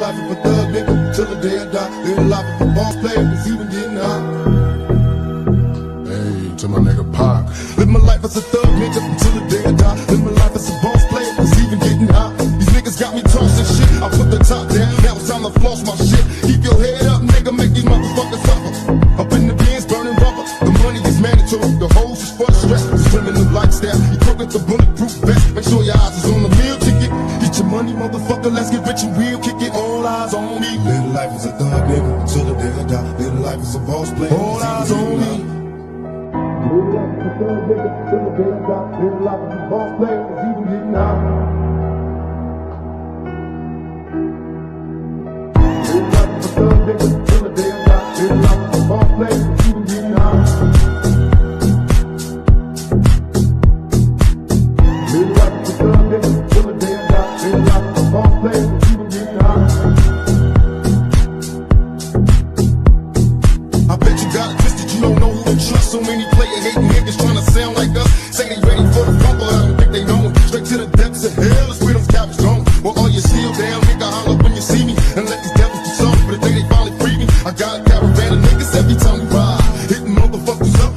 life of a thug nigga till the day I die. Live the life of a boss player, cause even getting high. Hey, to my nigga Pac. Live my life as a thug nigga till the day I die. Live my life as a boss player, cause even getting high. These niggas got me tossing shit. I put the top down, now it's time to floss my shit. Keep your head up, nigga, make these motherfuckers suffer. Up in the bins, burning rubber. The money is mandatory, the hoes is for the stress. Swimming the lifestyle, you cook with the bulletproof vest. Make sure your eyes is on the meal ticket. Get your money, motherfucker, let's get rich and real. Kick it, all eyes on me. Live the life as a thug nigga till the day I die. Live the life as a boss player, all eyes on me. Live the life as a thug nigga till the day I die. Live the life as a boss player, cause even getting high. Live the life as a thug nigga till the day I die. Live the life as a boss player, cause even getting high. Live the life as a thug nigga till the day I die. Live the life as a boss player, cause even getting high. I bet you got it twisted, you don't know who to trust. So many player hating niggas trying to sound like us. Say they ready for the rumble, I don't think they know. Straight to the depths of hell is where them cowards going. Well, all you seal down, nigga, holler when you see me. And let these devils do something for the day they finally free me. I got a caravan of niggas every time we ride, hitting motherfuckers up.